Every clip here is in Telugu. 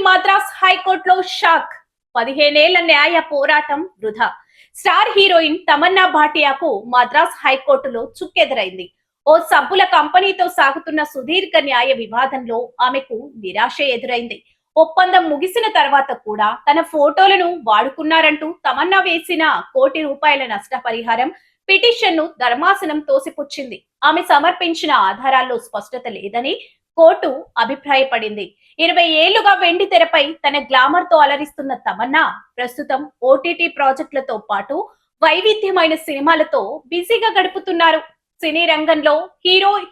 మద్రాస్ హైకోర్టులో షాక్. 15 ఏళ్ల న్యాయ పోరాటం వృధా. స్టార్ హీరోయిన్ తమన్నా భాటియాకు మద్రాస్ హైకోర్టులో చుక్కెదురైంది. ఓ సబ్బుల కంపెనీతో సాగుతున్న సుదీర్ఘ న్యాయ వివాదంలో ఆమెకు నిరాశ ఎదురైంది. ఒప్పందం ముగిసిన తర్వాత కూడా తన ఫోటోలను వాడుకున్నారంటూ తమన్నా వేసిన ₹1,00,00,000 నష్టపరిహారం పిటిషన్ను ధర్మాసనం తోసిపుచ్చింది. ఆమె సమర్పించిన ఆధారాల్లో స్పష్టత లేదని కోర్టు అభిప్రాయపడింది. 20 ఏళ్లుగా వెండి తెరపై తన గ్లామర్ తో అలరిస్తున్న తమన్నా ప్రస్తుతం ఓటీటీ ప్రాజెక్టులతో పాటు వైవిధ్యమైన సినిమాలతో బిజీగా గడుపుతున్నారు. సినీ రంగంలో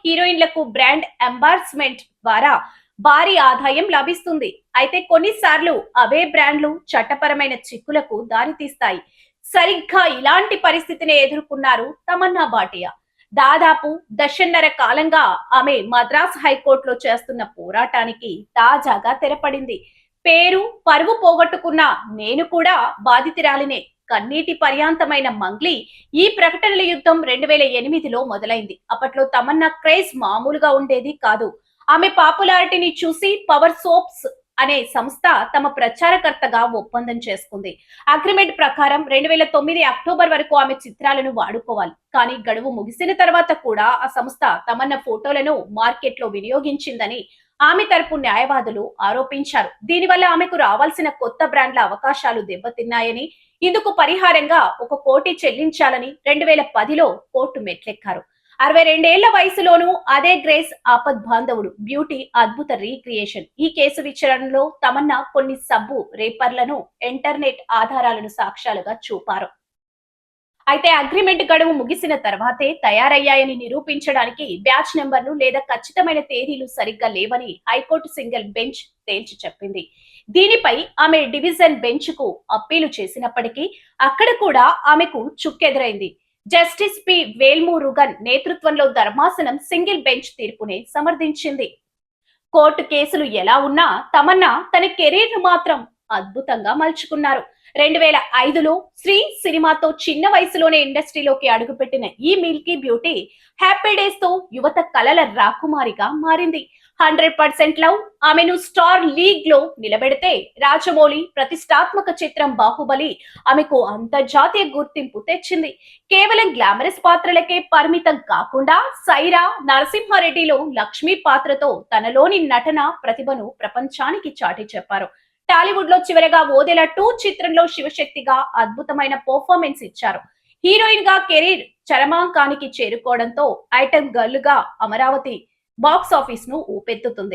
హీరోయిన్లకు బ్రాండ్ ఎంబార్స్మెంట్ ద్వారా భారీ ఆదాయం లభిస్తుంది. అయితే కొన్నిసార్లు అవే బ్రాండ్లు చట్టపరమైన చిక్కులకు దారితీస్తాయి. సరిగ్గా ఇలాంటి పరిస్థితిని ఎదుర్కొన్నారు తమన్నా భాటియా. దాదాపు దశన్నర కాలంగా ఆమె మద్రాస్ హైకోర్టులో చేస్తున్న పోరాటానికి తాజాగా తెరపడింది. పేరు పరువు పోగొట్టుకున్న నేను కూడా బాధితురాలినే. కన్నీటి పర్యాంతమైన మంగ్లీ ఈ ప్రకటనల యుద్ధం 2008లో మొదలైంది. అప్పట్లో తమన్నా క్రేజ్ మామూలుగా ఉండేది కాదు. ఆమె పాపులారిటీని చూసి పవర్ సోప్స్ అనే సంస్థ తమ ప్రచారకర్తగా ఒప్పందం చేసుకుంది. అగ్రిమెంట్ ప్రకారం 2009 అక్టోబర్ వరకు ఆమె చిత్రాలను వాడుకోవాలి. కానీ గడువు ముగిసిన తర్వాత కూడా ఆ సంస్థ తమన్నా ఫోటోలను మార్కెట్ లో వినియోగించిందని ఆమె తరపు న్యాయవాదులు ఆరోపించారు. దీనివల్ల ఆమెకు రావాల్సిన కొత్త బ్రాండ్ల అవకాశాలు దెబ్బతిన్నాయని, ఇందుకు పరిహారంగా 1 కోటి చెల్లించాలని 2010లో కోర్టు మెట్లెక్కారు. 62 ఏళ్ల వయసులోనూ అదే గ్రేస్ ఆపద్ బాంధవుడు బ్యూటీ అద్భుత రీక్రియేషన్. ఈ కేసు విచారణలో తమన్నా కొన్ని సబ్బు రేపర్లను ఇంటర్నెట్ ఆధారాలను సాక్ష్యాలుగా చూపారు. అయితే అగ్రిమెంట్ గడువు ముగిసిన తర్వాతే తయారయ్యాయని నిరూపించడానికి బ్యాచ్ నెంబర్లు లేదా ఖచ్చితమైన తేదీలు సరిగ్గా లేవని హైకోర్టు సింగిల్ బెంచ్ తేల్చి చెప్పింది. దీనిపై ఆమె డివిజన్ బెంచ్ కు అప్పీలు చేసినప్పటికీ అక్కడ కూడా ఆమెకు చుక్కెదురైంది. జస్టిస్ పి వేల్మురుగన్ నేతృత్వంలో ధర్మాసనం సింగిల్ బెంచ్ తీర్పునే సమర్థించింది. కోర్టు కేసులు ఎలా ఉన్నా తమన్నా తన కెరీర్ ను మాత్రం అద్భుతంగా మలుచుకున్నారు. 2005లో శ్రీ సినిమాతో చిన్న వయసులోనే ఇండస్ట్రీలోకి అడుగుపెట్టిన ఈ మిల్కీ బ్యూటీ హ్యాపీ డేస్ తో యువత కలల రాకుమారిగా మారింది. 100% లవ్ ఆమెను స్టార్ లీగ్ లో నిలబెడితే, రాజమౌళి ప్రతిష్టాత్మక చిత్రం బాహుబలి ఆమెకు అంతర్జాతీయ గుర్తింపు తెచ్చింది. కేవలం గ్లామరస్ పాత్రలకే పరిమితం కాకుండా సైరా, నరసింహారెడ్డిలో లక్ష్మీ పాత్రతో తనలోని నటన ప్రతిభను ప్రపంచానికి చాటి చెప్పారు. టాలీవుడ్ లో చివరగా ఓదెల 2 చిత్రంలో శివశక్తిగా అద్భుతమైన పర్ఫార్మెన్స్ ఇచ్చారు. హీరోయిన్ గా కెరీర్ చరమాంకానికి చేరుకోవడంతో ఐటమ్ గర్ల్ గా అమరావతి బాక్స్ ఆఫీస్ ను ఊపెత్తుతుంది.